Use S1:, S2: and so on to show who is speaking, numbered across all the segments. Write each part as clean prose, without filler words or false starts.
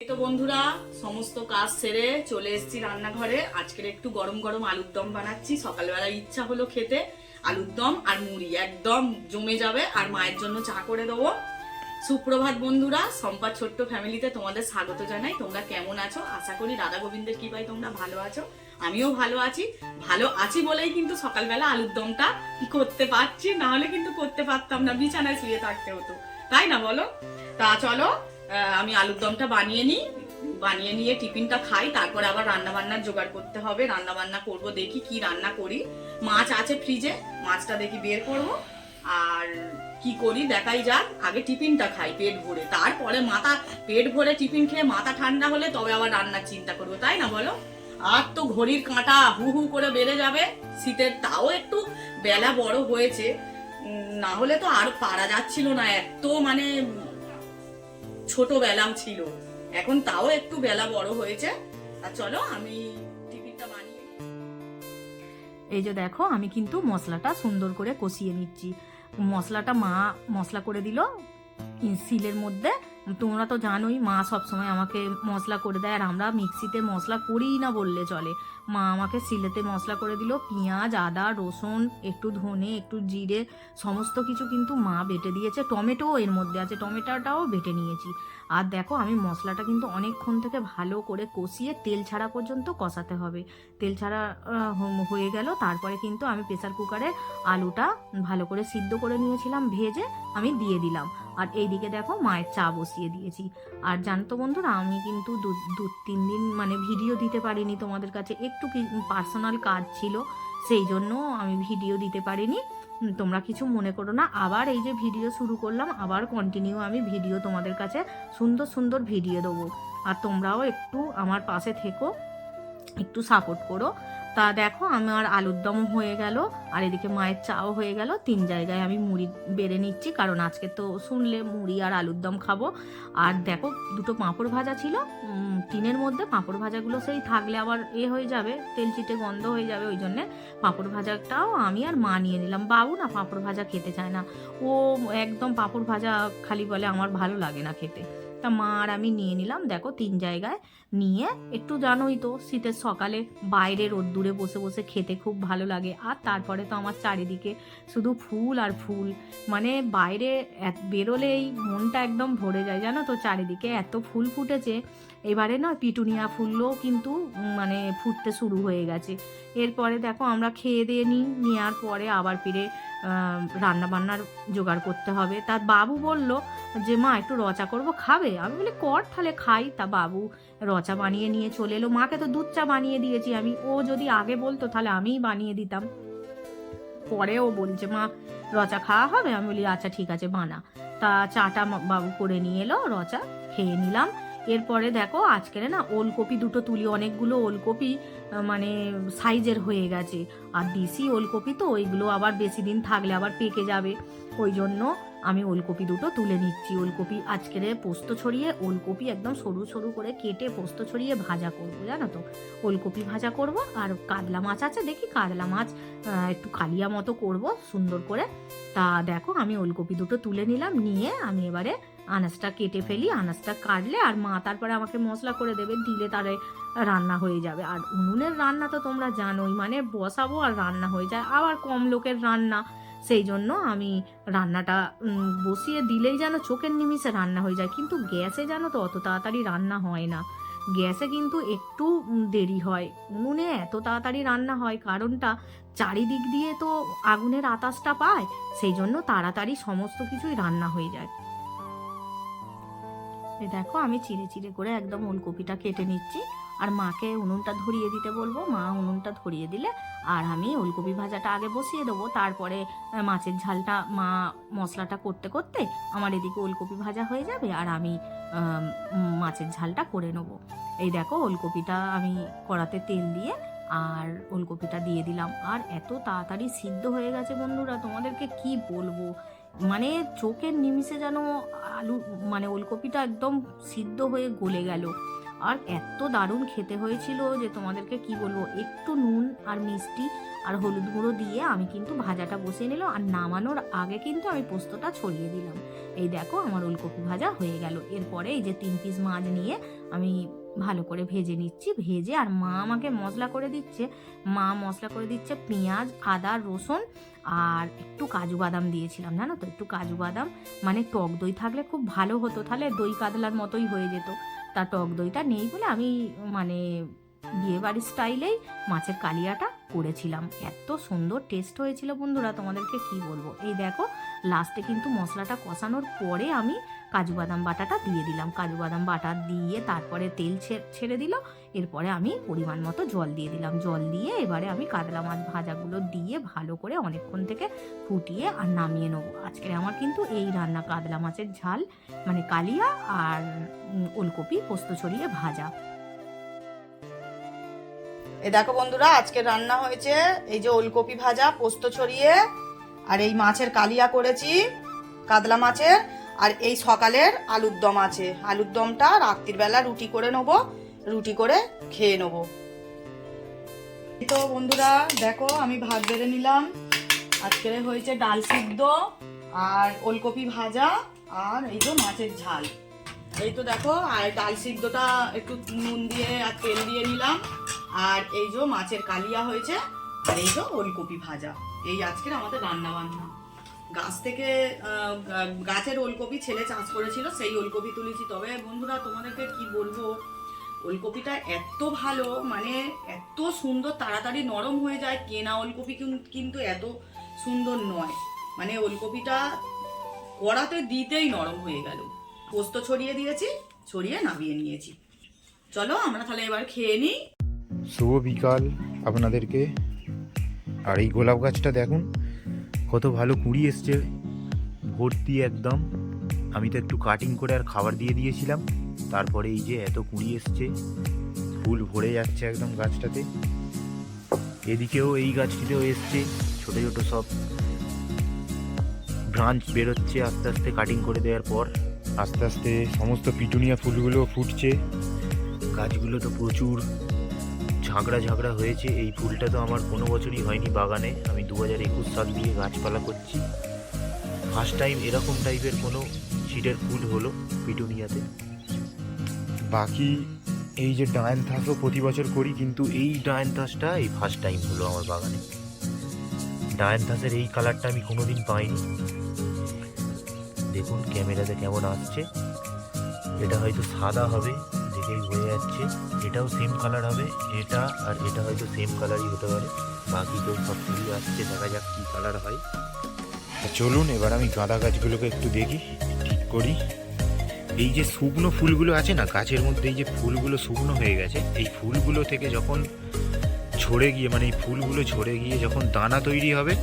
S1: তো বন্ধুরা, সমস্ত কাজ সেরে চলে এসেছি রান্নাঘরে। আজকের একটু গরম গরম আলুর দম বানাচ্ছি। সকালবেলা ইচ্ছা হলো খেতে, আলুর দম আর মুড়ি একদম জমে যাবে। আর মায়ের জন্য চা করে দেবো। সুপ্রভাত বন্ধুরা, সম্পাদ ছোট্ট ফ্যামিলিতে তোমাদের স্বাগত জানাই। তোমরা কেমন আছো? আশা করি রাধা গোবিন্দের কৃপায় তোমরা ভালো আছো। আমিও ভালো আছি। ভালো আছি বলেই কিন্তু সকালবেলা আলুর দমটা করতে পারছি, না হলে কিন্তু করতে পারতাম না, বিছানায় শুয়ে থাকতে হতো, তাই না বলো? তা চলো আমি আলুর দমটা বানিয়ে নিয়ে টিফিনটা খাই, তারপরে আবার রান্না বান্নার জোগাড় করতে হবে। রান্না বান্না করব, দেখি কি রান্না করি। মাছ আছে ফ্রিজে, মাছটা দেখি বের করব। আর কি করি দেখাই যাক। আগে টিফিনটা খাই পেট ভরে, তারপরে পেট ভরে টিফিন খেয়ে মাথা ঠান্ডা হলে তবে আবার রান্নার চিন্তা করবো, তাই না বলো? আর তো ঘড়ির কাঁটা হু হু করে বেড়ে যাবে শীতের। তাও একটু বেলা বড় হয়েছে, না হলে তো আর পারা যাচ্ছিল না, এত মানে ছোট বেলাও ছিল। এখন তাও একটু বেলা বড় হয়েছে। আর চলো আমি টিফিনটা বানিয়ে। এই যে দেখো, আমি কিন্তু মশলাটা সুন্দর করে কষিয়ে নিচ্ছি। মশলাটা মা মশলা করে দিল শিলের মধ্যে। তোমরা তো জানোই, মা সবসময় আমাকে মশলা করে দেয়, আর আমরা মিক্সিতে মশলা করিই না বললে চলে। মা আমাকে শিলেতে মশলা করে দিল। পেঁয়াজ, আদা, রসুন, একটু ধনে, একটু জিরে, সমস্ত কিছু কিন্তু মা বেটে দিয়েছে। টমেটোও এর মধ্যে আছে, টমেটোটাও বেটে নিয়েছি। আর দেখো, আমি মশলাটা কিন্তু অনেকক্ষণ থেকে ভালো করে কষিয়ে তেল ছাড়া পর্যন্ত কষাতে হবে। তেল ছাড়া হয়ে গেল, তারপরে কিন্তু আমি প্রেসার কুকারে আলুটা ভালো করে সিদ্ধ করে নিয়েছিলাম, ভেজে আমি দিয়ে দিলাম। আর এইদিকে দেখো, মায়ের চা বসিয়ে দিয়েছি। আর জানতো বন্ধুরা, আমি কিন্তু দু তিন দিন মানে ভিডিও দিতে পারিনি তোমাদের কাছে, একটু পার্সোনাল কাজ ছিল, সেই জন্য আমি ভিডিও দিতে পারিনি। তোমরা কিছু মনে করো না। আবার এই যে ভিডিও শুরু করলাম, আবার কন্টিনিউ আমি ভিডিও তোমাদের কাছে সুন্দর সুন্দর ভিডিও দেবো। আর তোমরাও একটু আমার পাশে থেকো, একটু সাপোর্ট করো। তা দেখো, আমার আলুর দম হয়ে গেল, আর এদিকে মায়ের চাও হয়ে গেল। 3 জায়গায় আমি মুড়ি বেড়ে নিচ্ছি, কারণ আজকে তো শুনলে মুড়ি আর আলুর দম খাবো। আর দেখো, 2টো পাঁপড় ভাজা ছিল টিনের মধ্যে। পাঁপড় ভাজাগুলো সেই থাকলে আবার হয়ে যাবে, তেল চিটে গন্ধ হয়ে যাবে, ওই জন্যে পাঁপড় ভাজাটাও আমি আর মা নিয়ে নিলাম। বাবু না পাঁপড় ভাজা খেতে চায় না, ও একদম পাঁপড় ভাজা খালি বলে আমার ভালো লাগে না খেতে। তা মা আর আমি নিয়ে নিলাম। দেখো, 3 জায়গায় নিয়ে, একটু জানোই তো শীতের সকালে বাইরে রোদ্দুরে বসে বসে খেতে খুব ভালো লাগে। আর তারপরে তো আমার চারিদিকে শুধু ফুল আর ফুল, মানে বাইরে বেরোলেই মনটা একদম ভরে যায়, জানো তো। চারিদিকে এত ফুল ফুটেছে এবারে, না পিটুনিয়া ফুলও কিন্তু মানে ফুটতে শুরু হয়ে গেছে। এরপরে দেখো, আমরা খেয়ে দিয়ে নেওয়ার পরে আবার ফিরে রান্না বান্নার জোগাড় করতে হবে। তার বাবু বলল যে মা একটু রচা করবো, খাবে? আমি বলি কর তাহলে খাই। তা বাবু রচা বানিয়ে নিয়ে চলে এলো। মাকে তো দুধ চা বানিয়ে দিয়েছি আমি, ও যদি আগে বলতো তাহলে আমিই বানিয়ে দিতাম। পরে ও বলছে মা রচা খাওয়া হবে? আমি বলি আচ্ছা ঠিক আছে বানা। তা চাটা বাবু করে নিয়ে এলো, রচা খেয়ে নিলাম। এরপরে দেখো, আজকের না ওলকপি 2টো তুলি, অনেকগুলো ওলকপি মানে সাইজের হয়ে গেছে। আর দেশি ওলকপি তো, ওইগুলো আবার বেশি দিন থাকলে আবার পেকে যাবে, ওই জন্য আমি ওলকপি 2টো তুলে নিচ্ছি। ওলকপি আজকের পোস্ত ছড়িয়ে, ওলকপি একদম সরু সরু করে কেটে পোস্ত ছড়িয়ে ভাজা করবো, জানো তো। ওলকপি ভাজা করব। আর কাতলা মাছ আছে, দেখি কাতলা মাছ একটু কালিয়া মতো করব সুন্দর করে। তা দেখো, আমি ওলকপি 2টো তুলে নিলাম, নিয়ে আমি এবারে আনাজটা কেটে ফেলি। আনাজটা কাটলে আর মা তারপরে আমাকে মশলা করে দেবে, দিলে তারে রান্না হয়ে যাবে। আর উনুনের রান্না তো তোমরা জানোই, মানে বসাবো আর রান্না হয়ে যায়। আবার কম লোকের রান্না, সেই জন্য আমি রান্নাটা বসিয়ে দিলেই যেন চোখের নিমিষে রান্না হয়ে যায়। কিন্তু গ্যাসে জানো তো অত তাড়াতাড়ি রান্না হয় না, গ্যাসে কিন্তু একটু দেরি হয়। উনুনে এত তাড়াতাড়ি রান্না হয়, কারণটা চারিদিক দিয়ে তো আগুনের আতাসটা পায়, সেই জন্য তাড়াতাড়ি সমস্ত কিছুই রান্না হয়ে যায়। এই দেখো, আমি চিড়ে চিড়ে করে একদম ওলকপিটা কেটে নিচ্ছি। আর মাকে উনুনটা ধরিয়ে দিতে বলবো, মা উনুনটা ধরিয়ে দিলে আর আমি ওলকপি ভাজাটা আগে বসিয়ে দেবো। তারপরে মাছের ঝালটা মা মশলাটা করতে করতে আমার এদিকে ওলকপি ভাজা হয়ে যাবে, আর আমি মাছের ঝালটা করে নেবো। এই দেখো, ওলকপিটা আমি কড়াতে তেল দিয়ে আর ওলকপিটা দিয়ে দিলাম। আর এত তাড়াতাড়ি সিদ্ধ হয়ে গেছে বন্ধুরা, তোমাদেরকে কি বলবো, মানে চোখের নিমিষে যেন আলু মানে ওলকপিটা একদম সিদ্ধ হয়ে গলে গেল।
S2: আর এত দারুণ খেতে হয়েছিল যে তোমাদেরকে কি বলবো। একটু নুন আর মিষ্টি আর হলুদ গুঁড়ো দিয়ে আমি কিন্তু ভাজাটা বসিয়ে নিলাম, আর নামানোর আগে কিন্তু আমি পোস্তটা ছড়িয়ে দিলাম। এই দেখো আমার ওলকপি ভাজা হয়ে গেল। এরপরে এই যে 3 পিস মাছ নিয়ে আমি ভালো করে ভেজে নিচ্ছি, ভেজে আর মা আমাকে মশলা করে দিচ্ছে। মা মশলা করে দিচ্ছে পেঁয়াজ, আদা, রসুন আর একটু কাজু বাদাম দিয়েছিলাম, জানো তো, একটু কাজু বাদাম। মানে টক দই থাকলে খুব ভালো হতো, তাহলে দই কাতলার মতোই হয়ে যেত। তা টক দইটা নেই বলে আমি মানে বিয়েবাড়ির স্টাইলেই মাছের কালিয়াটা করেছিলাম। এত সুন্দর টেস্ট হয়েছিল বন্ধুরা, তোমাদেরকে কি বলবো। এই দেখো লাস্টে কিন্তু মশলাটা কষানোর পরে আমি কাজু বাদাম বাটাটা দিয়ে দিলাম। কাজু বাদাম বাটা দিয়ে তারপরে তেল ছেড়ে দিল। এরপরে আমি পরিমাণ মতো জল দিয়ে দিলাম। জল দিয়ে এবারে আমি কাতলা মাছ ভাজাগুলো দিয়ে ভালো করে অনেকক্ষণ থেকে ফুটিয়ে আর নামিয়ে নেবো। আজকের আমার কিন্তু এই রান্না, কাতলা মাছের ঝাল মানে কালিয়া আর ওলকপি পোস্ত ছড়িয়ে ভাজা।
S1: এই দেখো বন্ধুরা, আজকে রান্না হয়েছে এই যে ওলকপি ভাজা, পোস্ত ছড়িয়ে, আর এই মাছের কালিয়া করেছি কাতলা মাছের, আর এই সকালের আলুর দম আছে। আলুর দমটা রাত্রির বেলা রুটি করে নেবো, রুটি করে খেয়ে নেবো। তো বন্ধুরা দেখো আমি ভাত বেড়ে নিলাম। আজকে হয়েছে ডাল সিদ্ধ আর ওলকপি ভাজা আর এই যে মাছের ঝাল। এই তো দেখো, আর ডাল সিদ্ধটা একটু নুন দিয়ে আর তেল দিয়ে নিলাম, আর এই যে মাছের কালিয়া হয়েছে, আর এই যে ওলকপি ভাজা। এই আজকের আমাদের রান্না বান্না। গাছ থেকে গাছের ওলকপি ছেলে চাষ করেছিল, সেই ওলকপি তুলেছি। তবে বন্ধুরা তোমাদেরকে কি বলবো, ওলকপিটা এত ভালো, মানে এত সুন্দর, তাড়াতাড়ি নরম হয়ে যায়। কেনা ওলকপি কিন্তু এত সুন্দর নয়, মানে ওলকপিটা কড়াতে দিতেই নরম হয়ে গেল। পোস্ত ছড়িয়ে দিয়েছি, ছড়িয়ে নামিয়ে নিয়েছি। চলো আমরা তাহলে এবার খেয়ে নিই।
S3: শুভ বিকাল আপনাদেরকে। আর এই গোলাপ গাছটা দেখুন কত ভালো কুড়ি এসছে, ভর্তি একদম। আমি তো একটু কাটিং করে আর খাবার দিয়ে দিয়েছিলাম, তারপরে এই যে এত কুড়ি এসছে, ফুল ভরে যাচ্ছে একদম গাছটাতে। এদিকেও এই গাছটিতেও এসছে, ছোট ছোট সব ব্রাঞ্চ বেরোচ্ছে আস্তে আস্তে কাটিং করে দেওয়ার পর। আস্তে আস্তে সমস্ত পিটুনিয়া ফুলগুলো ফুটছে। গাছগুলো তো প্রচুর ঝাঁকড়া ঝাঁকড়া হয়েছে। এই ফুলটা তো আমার কোনো বছরই হয়নি বাগানে। আমি 2021 সাল দিয়ে গাছপালা করছি, ফার্স্ট টাইম এরকম টাইপের কোনো সিডের ফুল হলো পিটুনিয়াতে। বাকি এই যে ডায়ান্থাসও প্রতি বছর করি, কিন্তু এই ডায়ান্থাসটা এই ফার্স্ট টাইম হলো আমার বাগানে। ডায়ান্থাসের এই কালারটা আমি কোনোদিন পাইনি। দেখুন ক্যামেরাতে কেমন আসছে। এটা হয়তো সাদা হবে, দেখেই বোঝা যাচ্ছে। এটাও সেম কালার হবে, এটা আর এটা হয়তো সেম কালারই হতে পারে। বাকি তো সব ফুলই আসছে, দেখা যাক কী কালার হয়। চলুন এবার আমি গাঁদা গাছগুলোকে একটু দেখি, ঠিক করি। এই যে শুকনো ফুলগুলো আছে না গাছের মধ্যে, এই যে ফুলগুলো শুকনো হয়ে গেছে, এই ফুলগুলো থেকে যখন ঝরে গিয়ে, মানে এই ফুলগুলো ঝরে গিয়ে যখন দানা তৈরি হবে,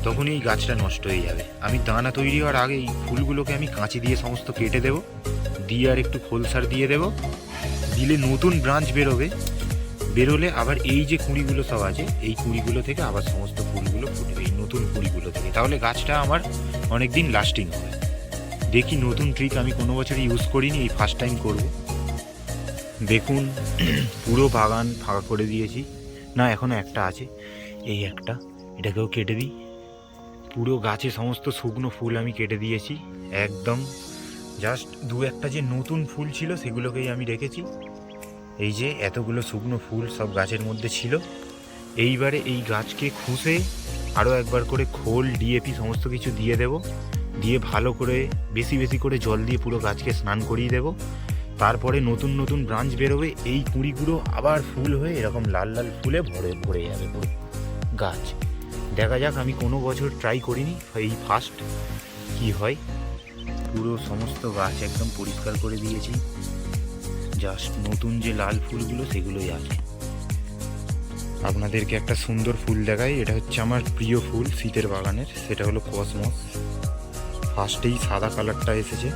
S3: তখনই এই গাছটা নষ্ট হয়ে যাবে। আমি দানা তৈরি হওয়ার আগে এই ফুলগুলোকে আমি কাঁচি দিয়ে সমস্ত কেটে দেবো, দিয়ে আর একটু খোল সার দিয়ে দেবো। দিলে নতুন ব্রাঞ্চ বেরোবে, বেরোলে আবার এই যে কুঁড়িগুলো সব আছে, এই কুঁড়িগুলো থেকে আবার সমস্ত ফুলগুলো ফুটবে, এই নতুন কুঁড়িগুলো থেকে। তাহলে গাছটা আমার অনেক দিন লাস্টিং হবে। দেখি, নতুন ট্রিক আমি কোনো বছরই ইউজ করিনি, এই ফার্স্ট টাইম করব। দেখুন পুরো বাগান ফাঁকা করে দিয়েছি। না, এখনও একটা আছে, এই একটা, এটাকেও কেটে দিই। পুরো গাছে সমস্ত শুকনো ফুল আমি কেটে দিয়েছি একদম। জাস্ট দু একটা যে নতুন ফুল ছিল সেগুলোকেই আমি রেখেছি। এই যে এতগুলো শুকনো ফুল সব গাছের মধ্যে ছিল। এইবারে এই গাছকে খুঁজে আরও একবার করে খোল, ডিএপি সমস্ত কিছু দিয়ে দেব, দিয়ে ভালো করে বেশি বেশি করে জল দিয়ে পুরো গাছকে স্নান করিয়ে দেব। তারপরে নতুন নতুন ব্রাঞ্চ বেরোবে, এই কুঁড়িগুলো আবার ফুল হয়ে এরকম লাল লাল ফুলে ভরে যাবে পুরো গাছ। দেখা যাক, আমি কোনো বছর ট্রাই করিনি, এই ফার্স্ট কি হয়। পুরো সমস্ত গাছ একদম পরিষ্কার করে দিয়েছি, জাস্ট নতুন যে লাল ফুলগুলো সেগুলোই আছে। আপনাদেরকে একটা সুন্দর ফুল দেখাই। এটা হচ্ছে আমার প্রিয় ফুল শীতের বাগানের, সেটা হলো কসমস। ফার্স্টেই সাদা কালারটা এসেছে,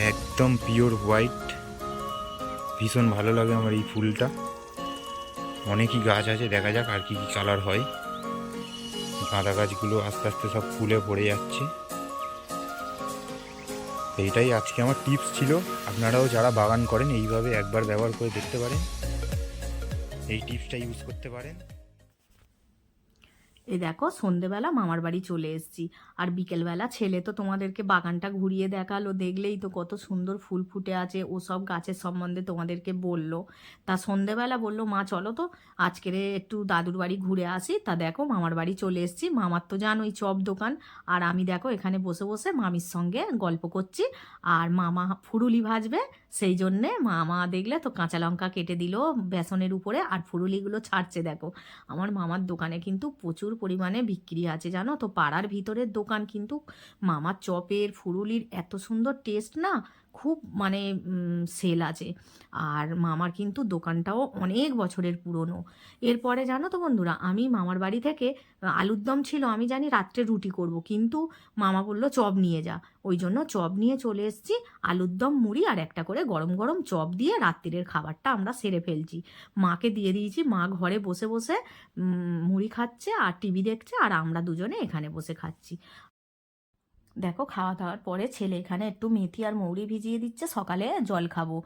S3: একদম পিওর হোয়াইট। ভীষণ ভালো লাগে আমার এই ফুলটা। অনেকই গাছ আছে, দেখা যাক আর কি কি কালার হয়। গাঁদা গাছগুলো আস্তে আস্তে সব ফুলে ভরে যাচ্ছে।
S4: এইটাই আজকে আমার টিপস ছিল। আপনারাও যারা বাগান করেন এইভাবে একবার ব্যবহার করে দেখতে পারেন, এই টিপসটা ইউজ করতে পারেন।
S2: এই দেখো সন্ধেবেলা মামার বাড়ি চলে এসেছি, আর বিকেলবেলা ছেলে তো তোমাদেরকে বাগানটা ঘুরিয়ে দেখালো, দেখলেই তো কত সুন্দর ফুল ফুটে আছে, ও সব গাছের সম্বন্ধে তোমাদেরকে বললো। তা সন্ধেবেলা বললো মা চলো তো আজকের একটু দাদুর বাড়ি ঘুরে আসি। তা দেখো মামার বাড়ি চলে এসেছি, মামার তো জানোই চপ দোকান, আর আমি দেখো এখানে বসে বসে মামির সঙ্গে গল্প করছি, আর মামা ফুরুলি ভাজবে, সেই জন্যে মামা দেখলে তো কাঁচা লঙ্কা কেটে দিল বেসনের উপরে, আর ফুরুলিগুলো ছাড়ছে দেখো। আমার মামার দোকানে কিন্তু প্রচুর পরিমাণে বিক্রি আছে জানো তো, পাড়ার ভিতরের দোকান, কিন্তু মামার চপের ফুরুলির এত সুন্দর টেস্ট না, খুব মানে সেল আছে। আর মামার কিন্তু দোকানটাও অনেক বছরের পুরনো। এরপরে জানো তো বন্ধুরা, আমি মামার বাড়ি থেকে আলুর দম ছিল, আমি জানি রাত্রে রুটি করব, কিন্তু মামা বললো চপ নিয়ে যা, ওই জন্য চপ নিয়ে চলে এসেছি। আলুর দম, মুড়ি আর একটা করে গরম গরম চপ দিয়ে রাত্রিরের খাবারটা আমরা সেরে ফেলছি। মাকে দিয়ে দিয়েছি, মা ঘরে বসে বসে মুড়ি খাচ্ছে আর টিভি দেখছে, আর আমরা দুজনে এখানে বসে খাচ্ছি। দেখো খাওয়া দাওয়ার পরে ছেলে এখানে একটু মেথি আর মৌরি ভিজিয়ে দিচ্ছে, সকালে জল খাবো।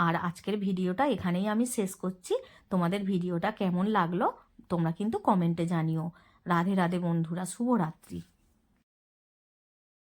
S2: আর আজকের ভিডিওটা এখানেই আমি শেষ করছি। তোমাদের ভিডিওটা কেমন লাগলো তোমরা কিন্তু কমেন্টে জানিও। রাধে রাধে বন্ধুরা, শুভরাত্রি।